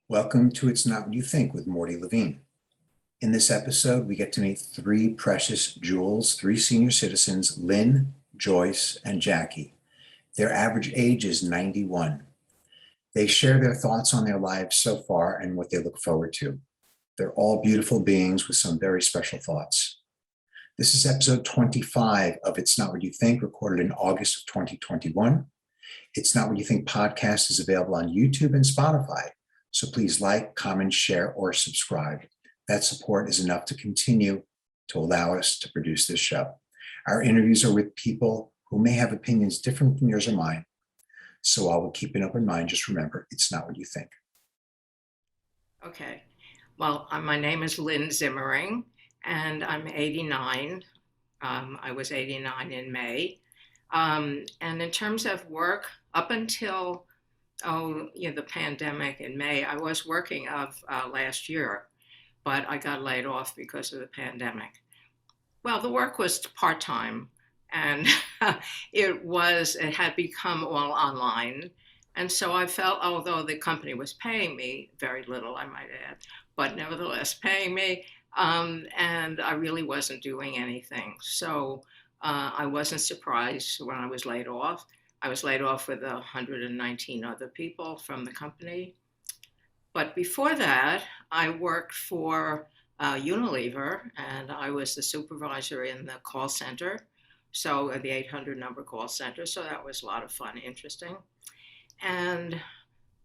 Welcome to It's Not What You Think with Morty Levine. In this episode, we get to meet three precious jewels, three senior citizens, Lynn, Joyce, and Jackie. Their average age is 91. They share their thoughts on their lives so far and what they look forward to. They're all beautiful beings with some very special thoughts. This is episode 25 of It's Not What You Think, recorded in August of 2021. It's Not What You Think podcast is available on YouTube and Spotify. So please like, comment, share, or subscribe. That support is enough to continue to allow us to produce this show. Our interviews are with people who may have opinions different from yours or mine. So while we'll keep an open mind, just remember, it's not what you think. Okay. Well, my name is Lynn Zimmering, and I'm 89. I was 89 in May. And in terms of work, up until the pandemic in May, I was working last year, but I got laid off because of the pandemic. Well, the work was part-time, and it had become all online. And so I felt, although the company was paying me very little, I might add, but nevertheless paying me, and I really wasn't doing anything. So I wasn't surprised when I was laid off. I was laid off with 119 other people from the company. But before that, I worked for Unilever, and I was the supervisor in the call center, so the 800 number call center. So that was a lot of fun, interesting. And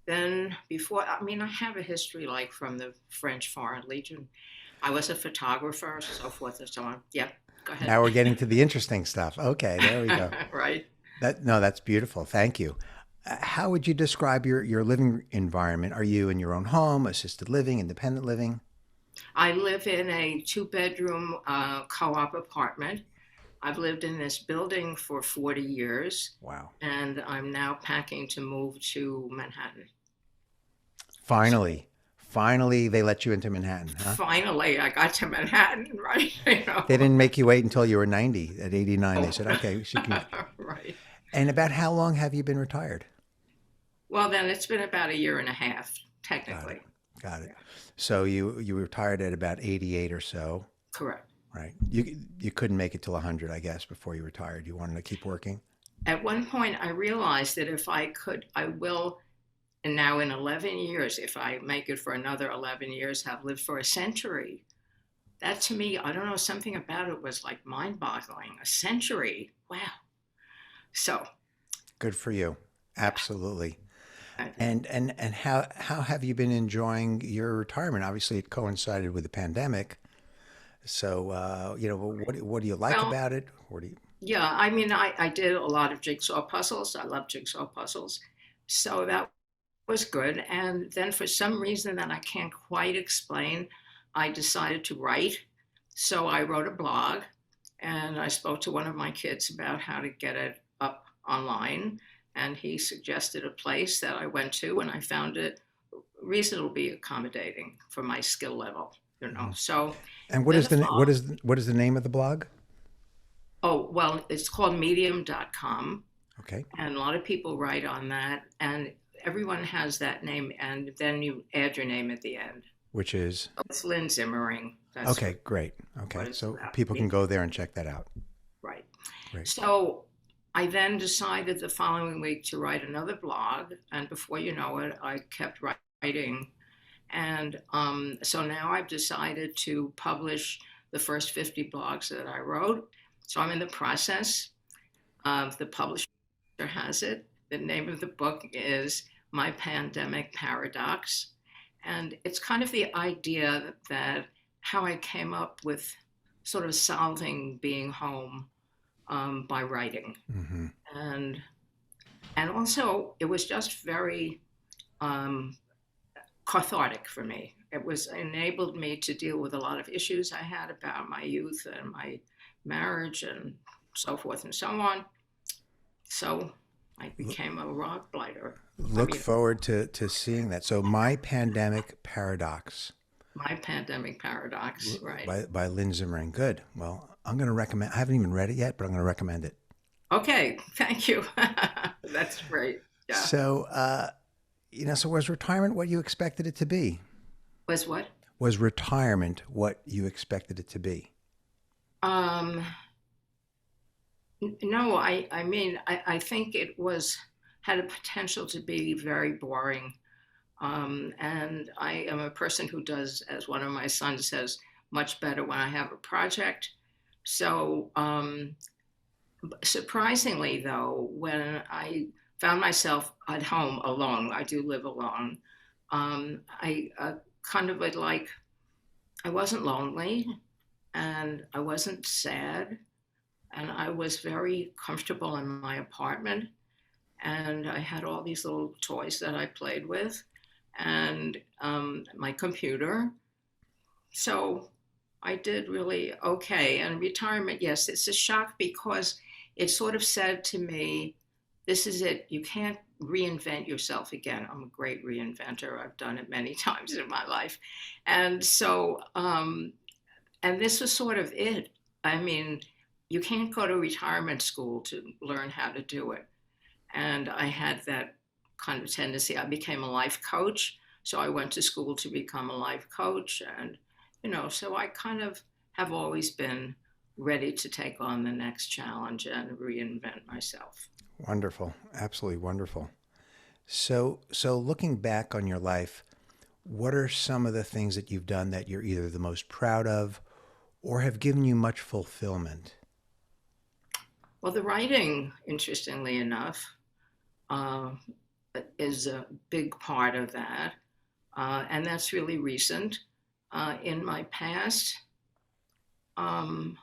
then I have a history like from the French Foreign Legion. I was a photographer, so forth and so on. Yeah, go ahead. Now we're getting to the interesting stuff. Okay, there we go. Right. That's beautiful. Thank you. How would you describe your living environment? Are you in your own home, assisted living, independent living? I live in a two-bedroom co-op apartment. I've lived in this building for 40 years. Wow. And I'm now packing to move to Manhattan. Finally, they let you into Manhattan, huh? Finally, I got to Manhattan, right? They didn't make you wait until you were 90. At 89, they said, okay, she can. Right. And about how long have you been retired? Well, then it's been about a year and a half, technically. Got it. So you retired at about 88 or so. Correct. Right. You couldn't make it till 100, I guess, before you retired. You wanted to keep working? At one point, I realized that if I could, I will, and now in 11 years, if I make it for another 11 years, have lived for a century. That to me, I don't know, something about it was like mind-boggling. A century. Wow. So. Good for you. Absolutely. And how have you been enjoying your retirement? Obviously, it coincided with the pandemic. So, what do you like about it? Yeah, I did a lot of jigsaw puzzles. I love jigsaw puzzles. So that was good. And then for some reason that I can't quite explain, I decided to write. So I wrote a blog, and I spoke to one of my kids about how to get it up online. And he suggested a place that I went to, and I found it reasonably accommodating for my skill level. So. And what is the name of the blog? Oh, well, it's called medium.com. Okay. And a lot of people write on that, and everyone has that name, and then you add your name at the end. Which is? It's Lynn Zimmering. Okay, great. Okay, so people can go there and check that out. Right. Great. So I then decided the following week to write another blog, and before you know it, I kept writing. And so now I've decided to publish the first 50 blogs that I wrote. So I'm in the process. The publisher has it. The name of the book is My Pandemic Paradox. And it's kind of the idea that how I came up with sort of solving being home by writing. Mm-hmm. And also it was just very cathartic for me. It was enabled me to deal with a lot of issues I had about my youth and my marriage and so forth and so on. So I became a rock blighter. Look forward to seeing that. So My Pandemic Paradox. My Pandemic Paradox, right. By Lynn Zimmering. Good. Well, I'm going to recommend, I haven't even read it yet, but I'm going to recommend it. Okay, thank you. That's great. Yeah. So So was retirement what you expected it to be? Was what? Was retirement what you expected it to be? Um, no, I think it was had a potential to be very boring. And I am a person who does, as one of my sons says, much better when I have a project. So, surprisingly, though, when I found myself at home alone, I do live alone, I kind of would like, I wasn't lonely and I wasn't sad and I was very comfortable in my apartment and I had all these little toys that I played with and my computer. So I did really okay. And retirement, yes, it's a shock because it sort of said to me, this is it. You can't reinvent yourself again. I'm a great reinventor. I've done it many times in my life. And so, and this was sort of it. I mean, you can't go to retirement school to learn how to do it. And I had that kind of tendency. I became a life coach. So I went to school to become a life coach. And, so I kind of have always been ready to take on the next challenge and reinvent myself. Wonderful. Absolutely wonderful. So looking back on your life, what are some of the things that you've done that you're either the most proud of or have given you much fulfillment? Well, the writing, interestingly enough, uh, is a big part of that. And that's really recent. In my past, um,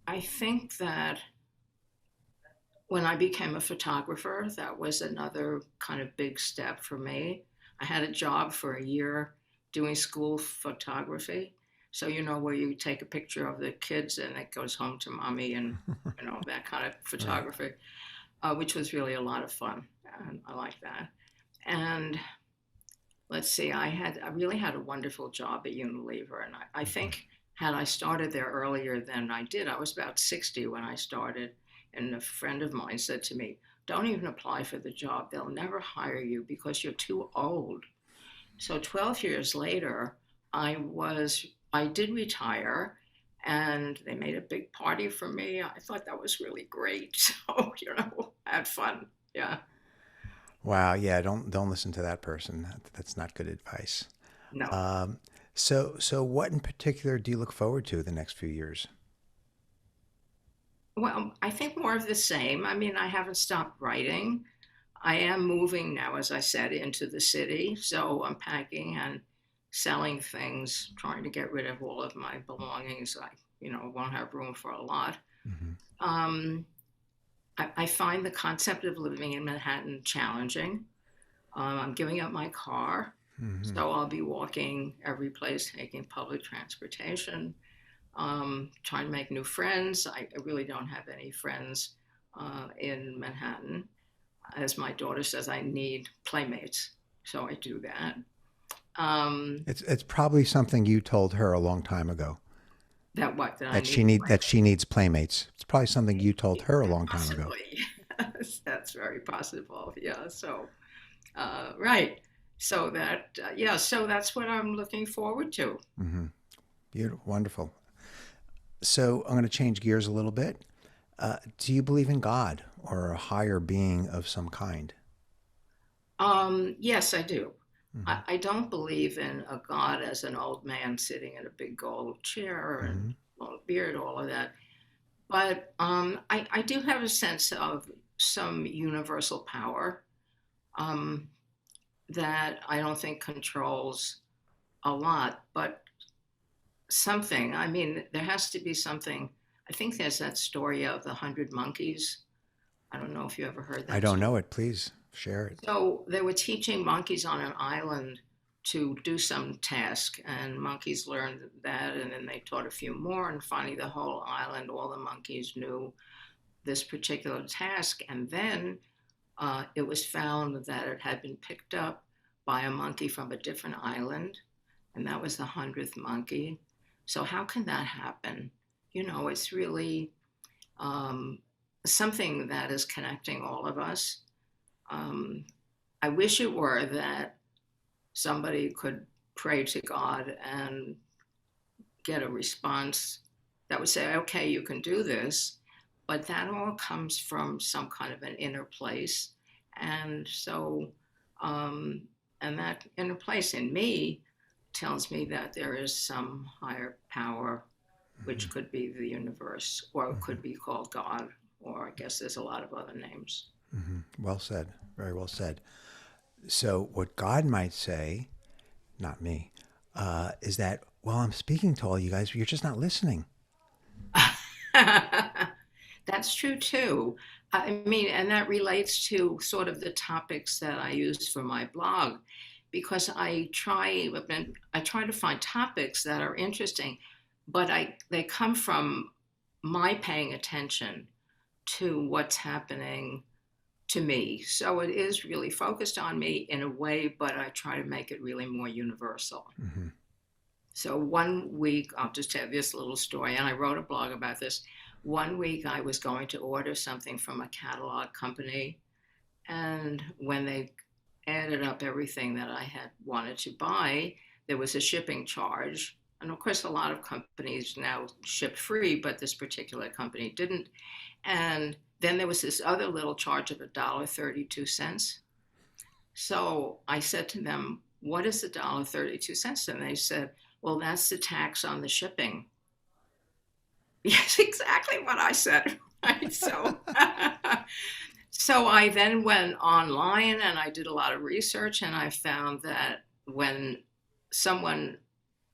I think that when I became a photographer, that was another kind of big step for me. I had a job for a year doing school photography. So, where you take a picture of the kids and it goes home to mommy and, that kind of Right. photography, which was really a lot of fun. And I like that. And let's see, I really had a wonderful job at Unilever. And I Mhm. think had I started there earlier than I did, I was about 60 when I started. And a friend of mine said to me, don't even apply for the job. They'll never hire you because you're too old. So 12 years later, I did retire and they made a big party for me. I thought that was really great. So, I had fun. Yeah. Wow. Yeah. Don't listen to that person. That's not good advice. No. Um, so what in particular do you look forward to the next few years? Well, I think more of the same. I mean, I haven't stopped writing. I am moving now, as I said, into the city. So I'm packing and selling things, trying to get rid of all of my belongings. I, won't have room for a lot. Hmm. Um, I find the concept of living in Manhattan challenging. I'm giving up my car, Hmm. so I'll be walking every place, taking public transportation, trying to make new friends. I really don't have any friends in Manhattan. As my daughter says, I need playmates, so I do that. Um, It's probably something you told her a long time ago that what that I that need she needs playmates. It's probably something you told her a long time ago. possibly. Yes, that's very possible. Yeah. So right. So so that's what I'm looking forward to. Hmm. Beautiful. Wonderful. So I'm going to change gears a little bit. Do you believe in God or a higher being of some kind? Yes, I do. Hmm. I don't believe in a God as an old man sitting in a big gold chair and Hmm. long beard, all of that. But I do have a sense of some universal power um, that I don't think controls a lot, but something. I mean, there has to be something. I think there's that story of the 100 monkeys. I don't know if you ever heard I that don't story. know it. Please share it. So they were teaching monkeys on an island to do some task, and monkeys learned that, and then they taught a few more, and finally the whole island, all the monkeys knew this particular task, and then it was found that it had been picked up by a monkey from a different island, and that was the 100th monkey. So how can that happen? It's really um, something that is connecting all of us. Um, I wish it were that somebody could pray to God and get a response that would say, okay, you can do this. But that all comes from some kind of an inner place. And so, um, and that inner place in me tells me that there is some higher power, which could be the universe, or it Hmm. could be called God, or I guess there's a lot of other names. Hmm. Well said. Very well said. So, what God might say, not me, is that, well, I'm speaking to all you guys, but you're just not listening. That's true too. I mean, and that relates to sort of the topics that I use for my blog, because I try to find topics that are interesting, but they come from my paying attention to what's happening to me. So it is really focused on me in a way, but I try to make it really more universal. Hmm. So one week, I'll just tell this little story, and I wrote a blog about this. One week, I was going to order something from a catalog company, and when they added up everything that I had wanted to buy, there was a shipping charge. And of course, a lot of companies now ship free, but this particular company didn't. And then there was this other little charge of $1.32. So I said to them, "What is $1.32?" And they said, "Well, that's the tax on the shipping." Yes, exactly what I said. Right. So, so I then went online and I did a lot of research, and I found that when someone,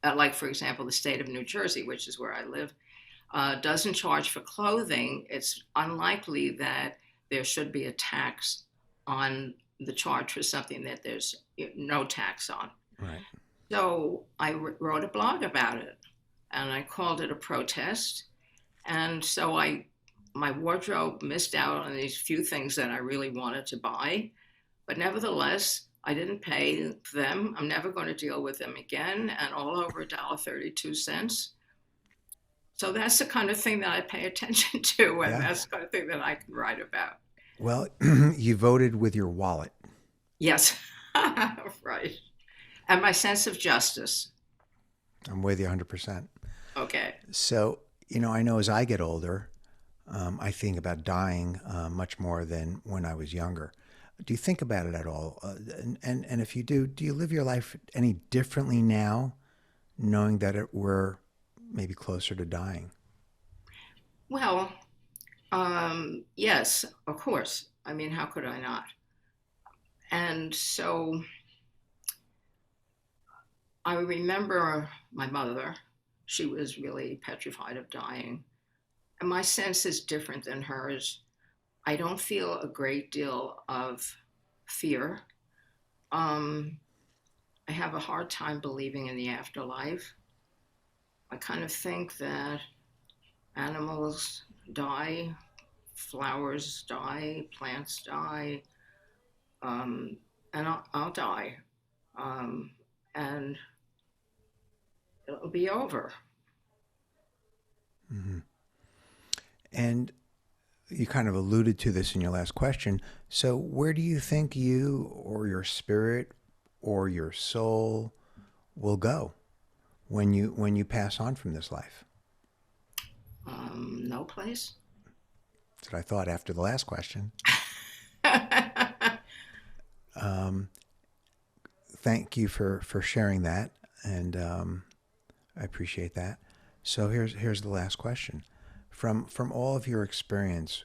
like for example, the state of New Jersey, which is where I live, doesn't charge for clothing, it's unlikely that there should be a tax on the charge for something that there's no tax on. Right. So I wrote a blog about it, and I called it a protest. And so my wardrobe missed out on these few things that I really wanted to buy. But nevertheless, I didn't pay them. I'm never going to deal with them again. And all over $1.32. So that's the kind of thing that I pay attention to. And Yeah. that's the kind of thing that I can write about. Well, you voted with your wallet. Yes. Right. And my sense of justice. I'm with you 100%. Okay. So, I know as I get older, I think about dying much more than when I was younger. Do you think about it at all? And if you do you live your life any differently now, knowing that we're maybe closer to dying? Well, yes, of course. I mean, how could I not? And so I remember my mother. She was really petrified of dying. And my sense is different than hers. I don't feel a great deal of fear. Um, I have a hard time believing in the afterlife. I kind of think that animals die, flowers die, plants die, um, and I'll die. Um, and it'll be over. Hmm. And you kind of alluded to this in your last question. So, where do you think you or your spirit or your soul will go when you pass on from this life? No place. That's what I thought after the last question. Um, Thank you for sharing that, and I appreciate that. So here's the last question. From all of your experience,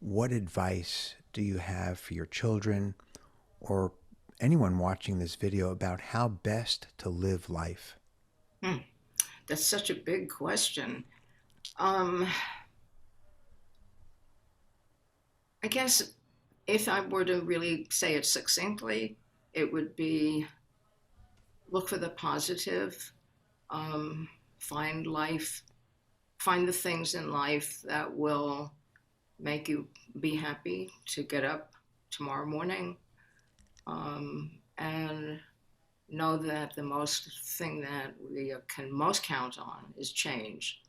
what advice do you have for your children or anyone watching this video about how best to live life? Hmm, that's such a big question. Um, I guess if I were to really say it succinctly, it would be look for the positive, um, find life, find the things in life that will make you be happy to get up tomorrow morning, and know that the most thing that we can most count on is change.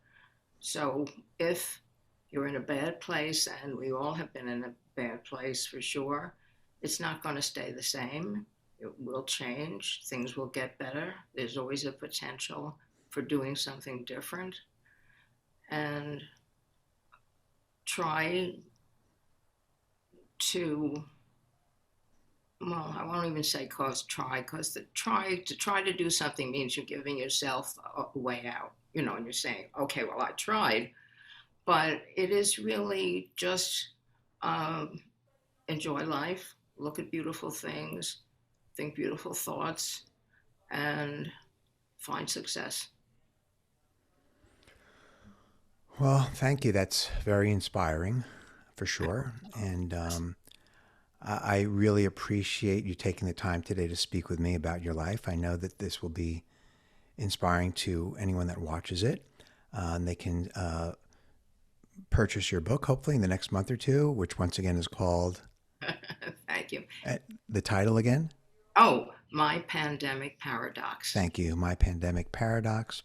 So if you're in a bad place, and we all have been in a bad place for sure, it's not going to stay the same. It will change. Things will get better. There's always a potential for doing something different. And try to, well, I won't even say because to try to do something means you're giving yourself a way out, and you're saying, okay, well, I tried. But it is really just um, enjoy life, look at beautiful things, think beautiful thoughts, and find success. Well, thank you. That's very inspiring for sure. And I really appreciate you taking the time today to speak with me about your life. I know that this will be inspiring to anyone that watches it. And they can purchase your book, hopefully, in the next month or two, which once again is called, Thank you. the title again? Oh, My Pandemic Paradox. Thank you. My Pandemic Paradox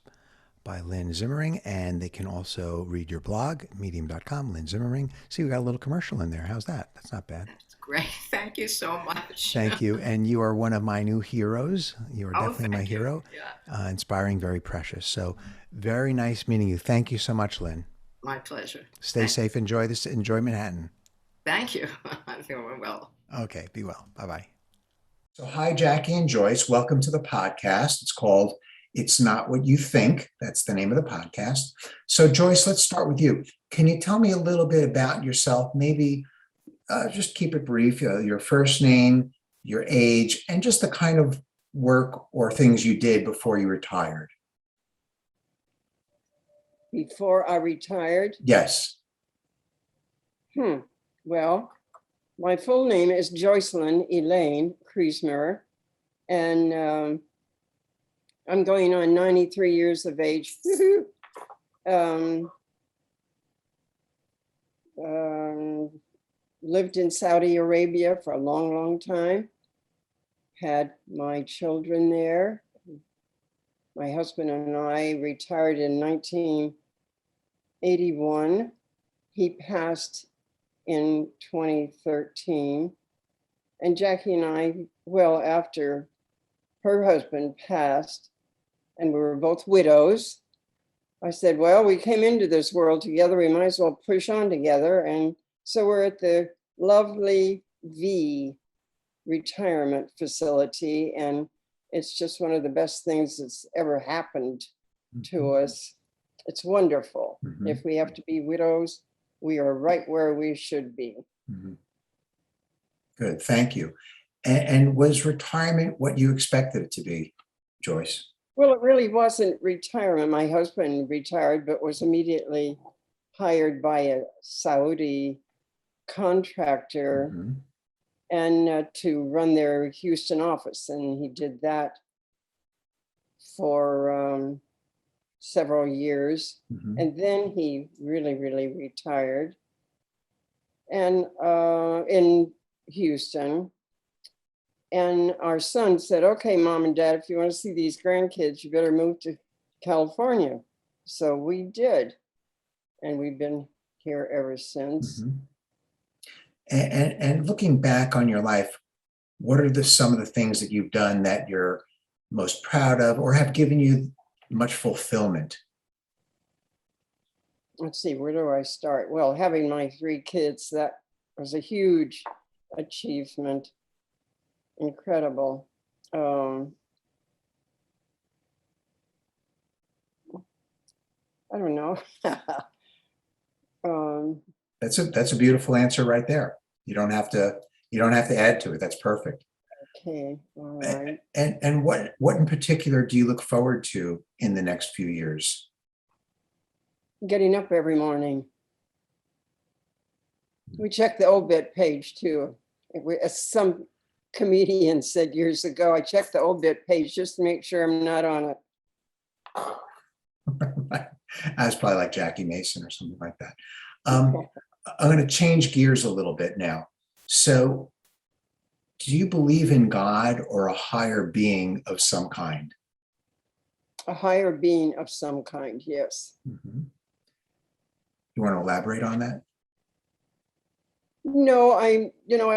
by Lynn Zimmering. And they can also read your blog, medium.com, Lynn Zimmering. See, we got a little commercial in there. How's that? That's not bad. That's great. Thank you so much. Thank you. And you are one of my new heroes. You are definitely my thank you. hero. Yeah, Inspiring, very precious. So very nice meeting you. Thank you so much, Lynn. my pleasure. Stay safe. Enjoy this. Enjoy Manhattan. Thank you. I'm doing well. Okay. Be well. Bye-bye. So, hi, Jackie and Joyce. Welcome to the podcast. It's called It's Not What You Think. That's the name of the podcast. So, Joyce, let's start with you. Can you tell me a little bit about yourself? Maybe just keep it brief, your first name, your age, and just the kind of work or things you did before you retired. Before I retired? Yes. Well, my full name is Joycelyn Elaine Kriesmer, and I'm going on 93 years of age. Lived in Saudi Arabia for a long, long time. Had my children there. My husband and I retired in 1981. He passed in 2013. And Jackie and I, well, after her husband passed, and we were both widows, I said, well, we came into this world together, we might as well push on together. And so we're at the lovely V retirement facility, and it's just one of the best things that's ever happened to us. It's wonderful. Mm-hmm. If we have to be widows, we are right where we should be. Mm-hmm. Good, thank you. And was retirement what you expected it to be, Joyce? Well, it really wasn't retirement. My husband retired, but was immediately hired by a Saudi contractor Mm-hmm. and to run their Houston office. And he did that for several years. Mm-hmm. And then he really, really retired. And in Houston. And our son said, okay, Mom and Dad, if you want to see these grandkids, you better move to California. So we did. And we've been here ever since. Mm-hmm. And looking back on your life, what are some of the things that you've done that you're most proud of or have given you much fulfillment? Let's see, where do I start? Well, having my 3 kids, that was a huge achievement. Incredible. I don't know. That's a beautiful answer right there. You don't have to add to it. That's perfect. Okay, all right. And what in particular do you look forward to in the next few years? Getting up every morning. We check the obit page too. As some comedian said years ago, I check the obit page just to make sure I'm not on it. That's probably like Jackie Mason or something like that. I'm going to change gears a little bit now. So, do you believe in God or a higher being of some kind? A higher being of some kind, yes. Mm-hmm. You want to elaborate on that? No, I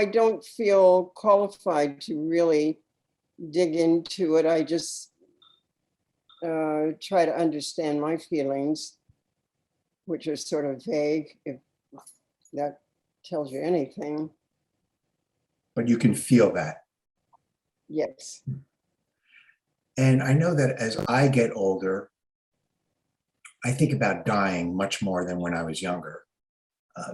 don't feel qualified to really dig into it. I just try to understand my feelings, which are sort of vague, if that tells you anything. But you can feel that. Yes. And I know that as I get older, I think about dying much more than when I was younger.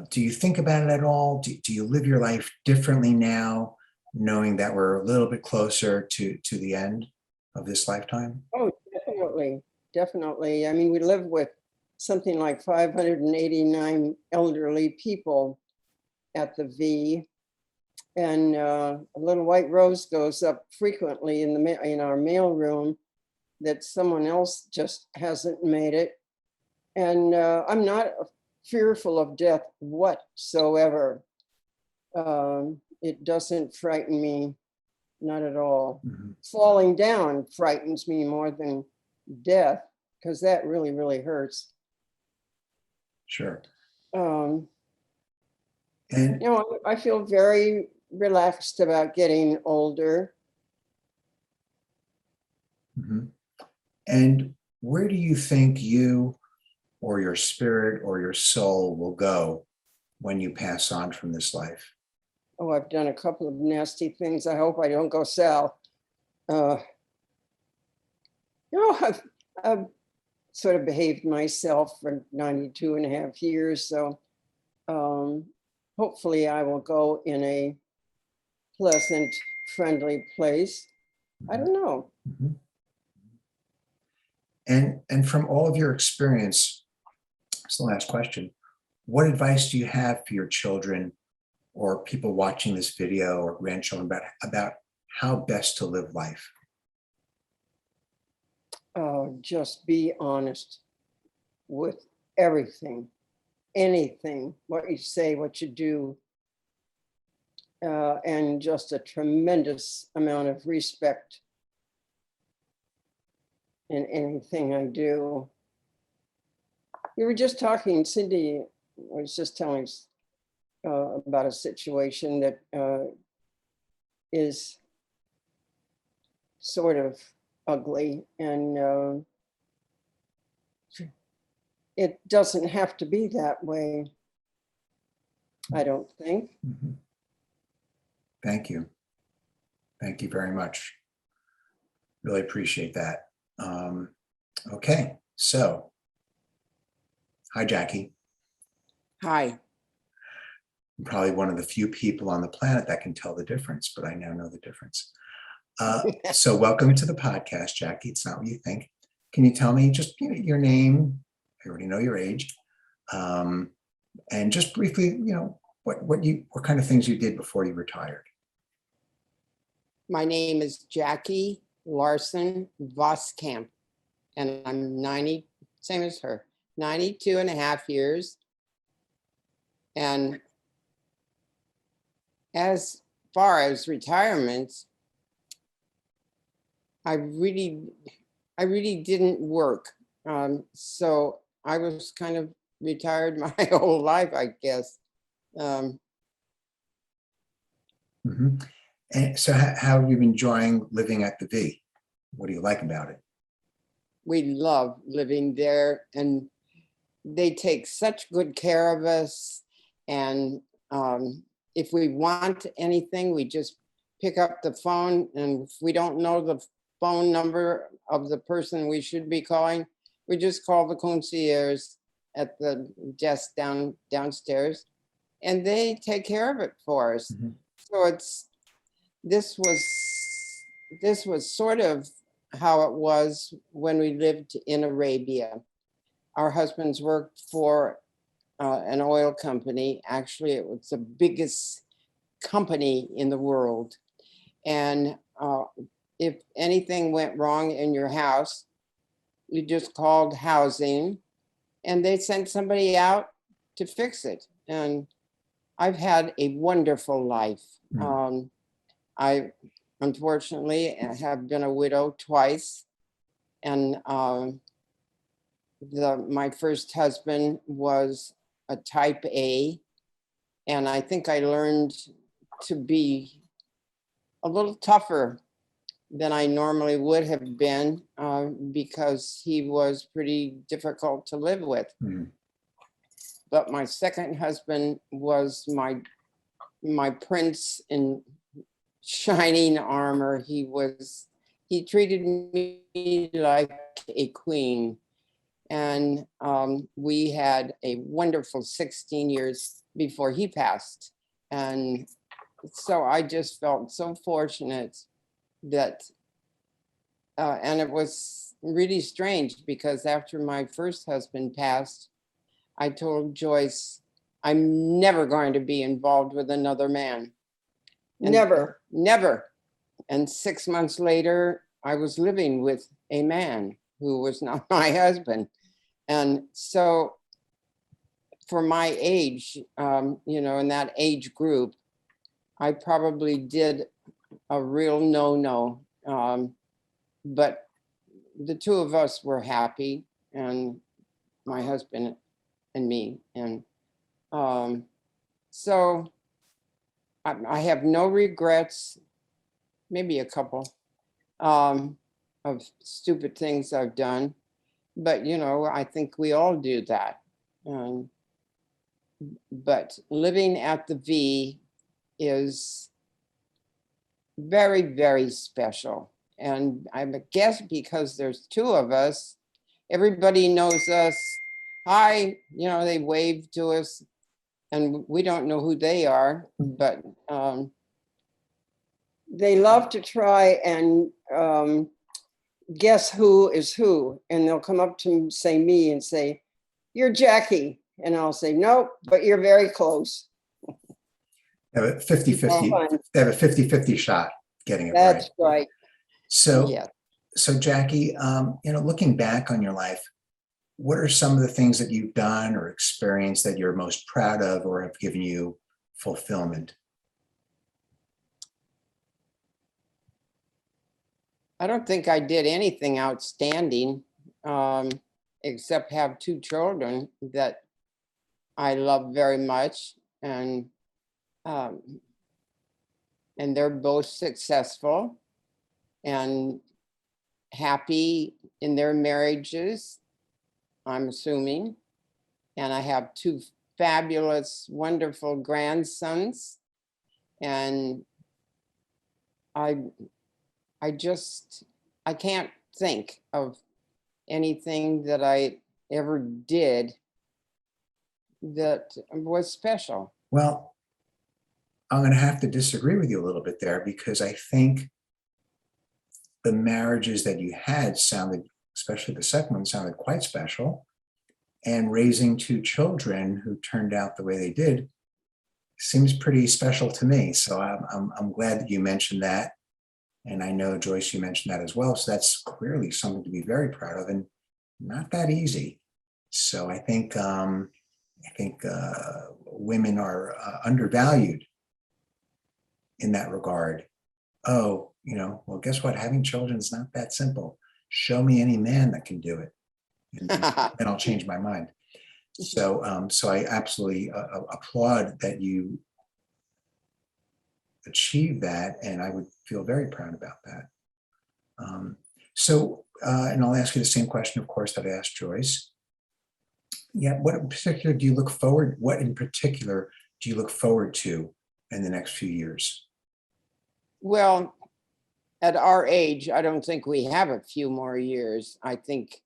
Do you think about it at all? Do you live your life differently now, knowing that we're a little bit closer to the end of this lifetime? Oh, definitely. Definitely. I mean, we live with something like 589 elderly people at the V. And a little white rose goes up frequently in our mail room that someone else just hasn't made it. And I'm not fearful of death whatsoever. It doesn't frighten me, not at all. Mhm. Falling down frightens me more than death, because that really, really hurts. Sure. Um, And I feel very relaxed about getting older. mhm. And where do you think you or your spirit or your soul will go when you pass on from this life? Oh, I've done a couple of nasty things. I hope I don't go south. Uh, I've sort of behaved myself for 92 and a half years. So um, hopefully I will go in a pleasant, friendly place. I don't know. Mhm. And from all of your experience, it's the last question. What advice do you have for your children or people watching this video or grandchildren about how best to live life? Just be honest with everything, anything, what you say, what you do, and just a tremendous amount of respect in anything I do. We were just talking, Cindy was just telling us about a situation that is sort of ugly, and it doesn't have to be that way, I don't think. Mhm. Thank you. Thank you very much. Really appreciate that. Okay, so hi, Jackie. Hi. I'm probably one of the few people on the planet that can tell the difference, but I now know the difference. So welcome to the podcast, Jackie. It's not what you think. Can you tell me just your name? I already know your age. And just briefly, what kind of things you did before you retired. My name is Jackie Larson Voskamp, and I'm 90, same as her, 92 and a half years. And as far as retirement, I really didn't work. So I was kind of retired my whole life, I guess. Mhm. And so how have you been enjoying living at the V? What do you like about it? We love living there, and they take such good care of us. And if we want anything, we just pick up the phone, and if we don't know the phone number of the person we should be calling, we just call the concierge at the desk downstairs, and they take care of it for us. Mhm. So this was this was sort of how it was when we lived in Arabia. Our husbands worked for an oil company. Actually, it was the biggest company in the world. And if anything went wrong in your house, you just called housing, and they sent somebody out to fix it. And I've had a wonderful life. Mm. I unfortunately have been a widow twice, and my first husband was a type A, And I think I learned to be a little tougher than I normally would have been because he was pretty difficult to live with. Mhm. But my second husband was my prince in shining armor. He treated me like a queen. And we had a wonderful 16 years before he passed. And so I just felt so fortunate that, and it was really strange because after my first husband passed, I told Joyce, I'm never going to be involved with another man. And Never. Never. And 6 months later, I was living with a man who was not my husband. And so for my age, in that age group, I probably did a real no-no. But the two of us were happy, and my husband and me. And so I have no regrets, maybe a couple of stupid things I've done. But, I think we all do that. But living at the V is very, very special. And I guess because there's two of us, everybody knows us. Hi, they wave to us and we don't know who they are, but They love to try and guess who is who. And they'll come up to say me and say, you're Jackie. And I'll say, nope, but you're very close. They have a 50-50, fun. they have a 50-50 shot getting it That's right. right. So, yeah. so Jackie, looking back on your life, what are some of the things that you've done or experienced that you're most proud of or have given you fulfillment? I don't think I did anything outstanding, except have two children that I love very much, and they're both successful and happy in their marriages, I'm assuming. And I have two fabulous, wonderful grandsons, and I can't think of anything that I ever did that was special. Well, I'm going to have to disagree with you a little bit there because I think the marriages that you had sounded, especially the second one, sounded quite special. And raising two children who turned out the way they did seems pretty special to me. So I'm glad that you mentioned that. And I know, Joyce, you mentioned that as well. So that's clearly something to be very proud of and not that easy. So I think women are undervalued in that regard. Oh, well, guess what? Having children is not that simple. Show me any man that can do it, and then I'll change my mind. So, so I absolutely applaud that you achieved that, and I would feel very proud about that. And I'll ask you the same question, of course, that I asked Joyce. Yeah, what in particular do you look forward? What in particular do you look forward to in the next few years? Well, at our age, I don't think we have a few more years. I think,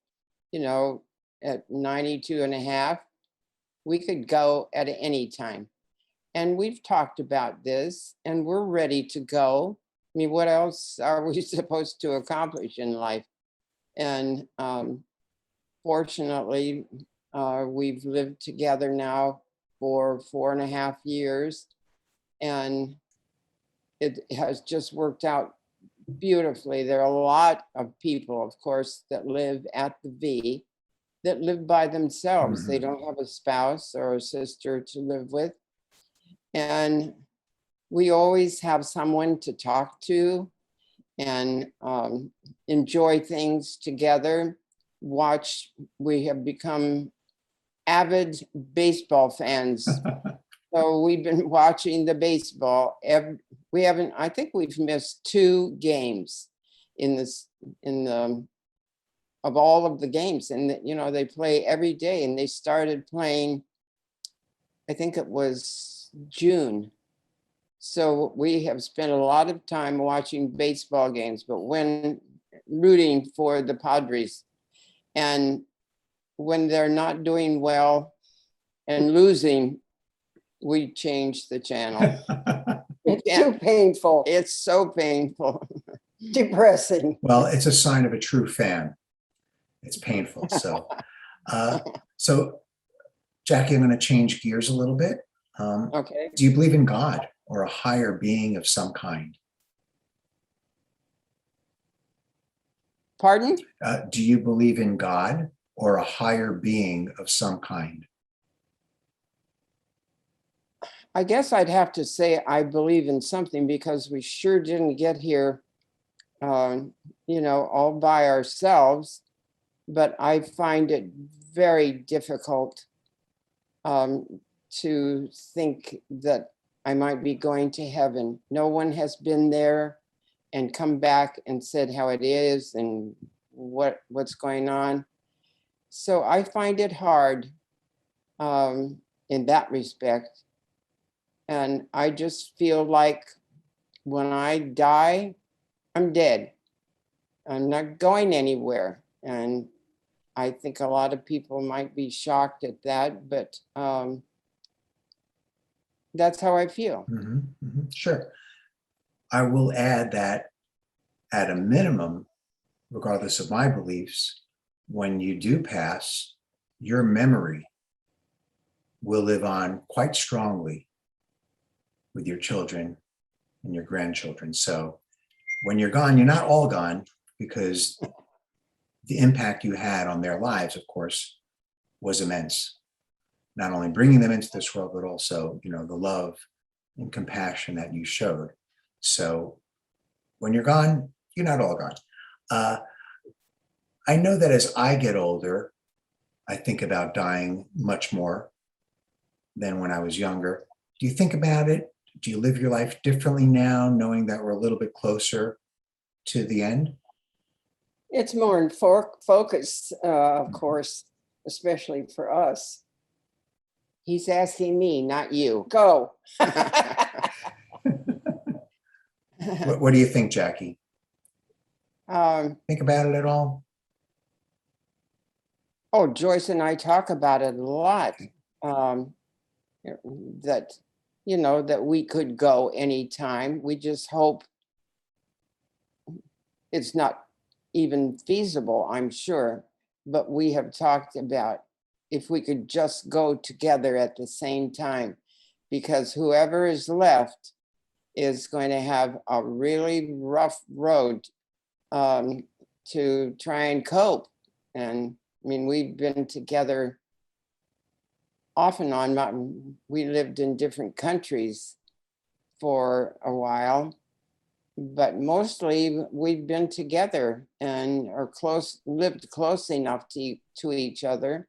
at 92 and a half, we could go at any time. And we've talked about this and we're ready to go. I mean, what else are we supposed to accomplish in life? And fortunately, we've lived together now for 4.5 years, and it has just worked out beautifully. There are a lot of people, of course, that live at the V that live by themselves. They don't have a spouse or a sister to live with. And we always have someone to talk to and enjoy things together. We have become avid baseball fans. So we've been watching the baseball. We haven't, I think we've missed 2 games in this, in the, of all of the games. And, you know, they play every day and they started playing, I think it was June. So we have spent a lot of time watching baseball games, but when rooting for the Padres. And when they're not doing well and losing, we change the channel. It's Yeah. too painful, It's so painful. depressing. Well, it's a sign of a true fan. It's painful. So Jackie, I'm going to change gears a little bit. Okay. Do you believe in God or a higher being of some kind? Pardon? Do you believe in God or a higher being of some kind? I guess I'd have to say I believe in something because we sure didn't get here, you know, all by ourselves. But I find it very difficult to think that I might be going to heaven. No one has been there and come back and said how it is and what's going on. So I find it hard in that respect. And I just feel like when I die, I'm dead. I'm not going anywhere. And I think a lot of people might be shocked at that, but that's how I feel. Sure. I will add that at a minimum, regardless of my beliefs, when you do pass, your memory will live on quite strongly with your children and your grandchildren. So when you're gone, you're not all gone, because the impact you had on their lives, of course, was immense. Not only bringing them into this world, but also, you know, the love and compassion that you showed. So when you're gone, you're not all gone. I know that as I get older, I think about dying much more than when I was younger. Do you think about it? Do you live your life differently now, knowing that we're a little bit closer to the end? It's more in focus, of course, especially for us. He's asking me, not you. Go. What do you think, Jackie? Um, Think about it at all? oh, Joyce and I talk about it a lot. That, you know, that we could go anytime. We just hope it's not even feasible, I'm sure. But we have talked about if we could just go together at the same time, because whoever is left is going to have a really rough road to try and cope. And I mean, we've been together off and on. We lived in different countries for a while, but mostly we've been together and are lived close enough to each other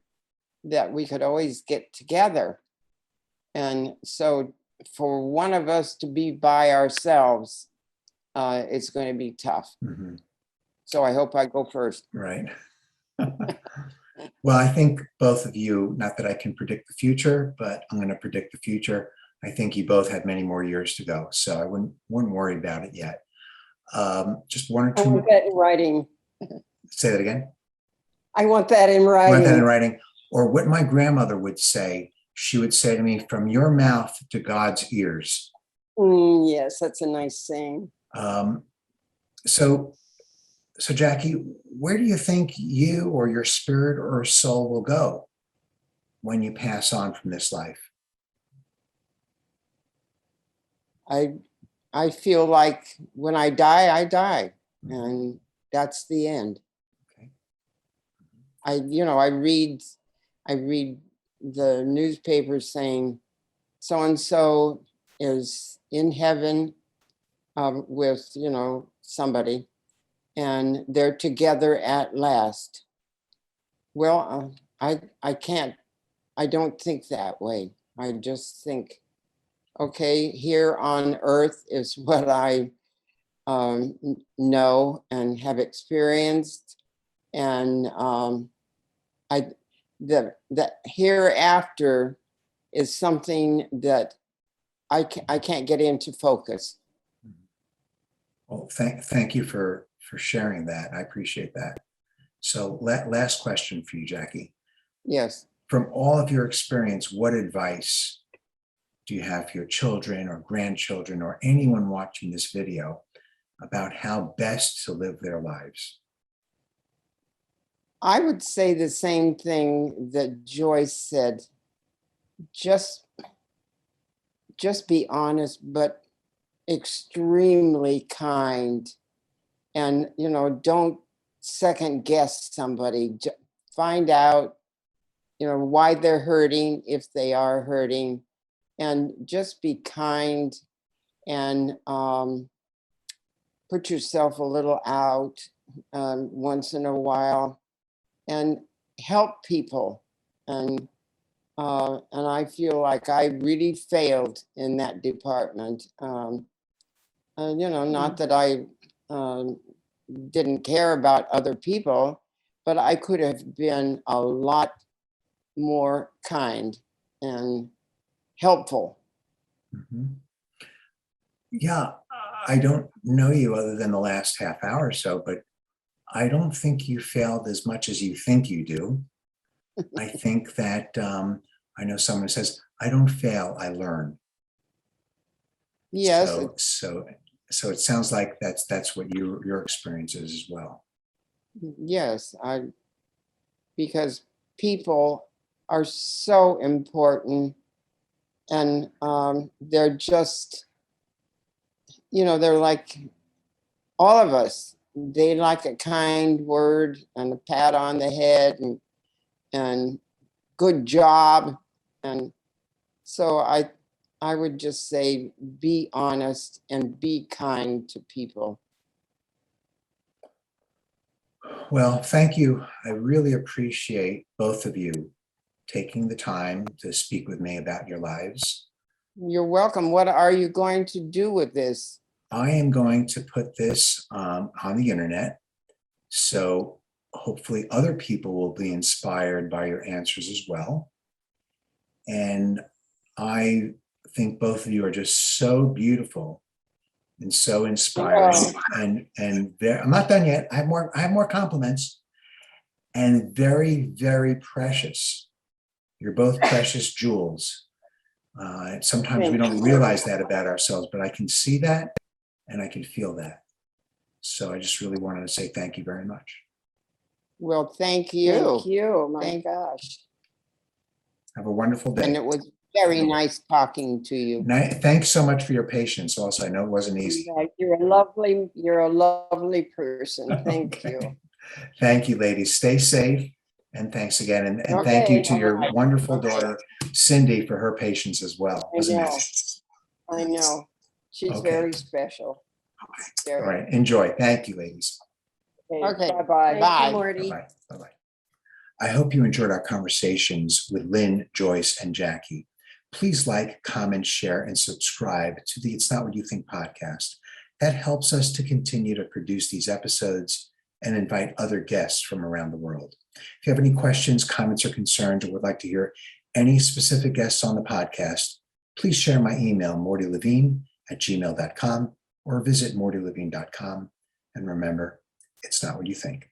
that we could always get together. And so for one of us to be by ourselves, it's going to be tough. Mm-hmm. So I hope I go first. Right. Well, I think both of you, not that I can predict the future, but I'm going to predict the future. I think you both had many more years to go, so I wouldn't worry about it yet. Just one or I two. want that in writing. Say that again. I want that in I want that in writing. writing. Or what my grandmother would say. She would say to me, "From your mouth to God's ears." Yes, that's a nice saying. So Jackie, where do you think you or your spirit or soul will go when you pass on from this life? I feel like when I die, and that's the end. Okay. I read the newspapers saying so and so is in heaven with, you know, somebody, and they're together at last. Well, I don't think that way. I just think okay, here on earth is what I know and have experienced. And the hereafter is something that I can't get into focus. Well, thank you for sharing that. I appreciate that. So last question for you, Jackie. Yes. From all of your experience, what advice do you have for your children or grandchildren or anyone watching this video about how best to live their lives? I would say the same thing that Joyce said. Just be honest, but extremely kind. And, don't second guess somebody. Find out, why they're hurting, if they are hurting, and just be kind and put yourself a little out once in a while and help people. And I feel like I really failed in that department. Not that I didn't care about other people, but I could have been a lot more kind and helpful. Mm-hmm. Yeah, I don't know you other than the last half hour or so, but I don't think you failed as much as you think you do. I think that I know someone who says, I don't fail, I learn. Yes. So it sounds like that's what your experience is as well. Yes, because people are so important, and they're just, they're like all of us. They like a kind word and a pat on the head and good job. And so I would just say, be honest and be kind to people. Well, thank you. I really appreciate both of you taking the time to speak with me about your lives. You're welcome. What are you going to do with this? I am going to put this on the internet, so hopefully other people will be inspired by your answers as well. And I think both of you are just so beautiful and so inspiring. And I'm not done yet. I have more compliments. And very, very precious. You're both precious jewels. Sometimes we don't realize that about ourselves, but I can see that and I can feel that. So I just really wanted to say thank you very much. Well, thank you. Thank you. My gosh. Have a wonderful day. And it was very nice talking to you. Thanks so much for your patience. Also, I know it wasn't easy. You're a lovely person. Thank you. Thank you, ladies. Stay safe. And thanks again. And thank you to your wonderful daughter, Cindy, for her patience as well. I know. She's very special. Okay. All right. Enjoy. Thank you, ladies. Okay. Bye-bye. Bye. Morty. Bye-bye. Bye-bye. I hope you enjoyed our conversations with Lynn, Joyce, and Jackie. Please like, comment, share, and subscribe to the It's Not What You Think podcast. That helps us to continue to produce these episodes and invite other guests from around the world. If you have any questions, comments, or concerns, or would like to hear any specific guests on the podcast, please share my email, mortylevine@gmail.com, or visit mortylevine.com. And remember, it's not what you think.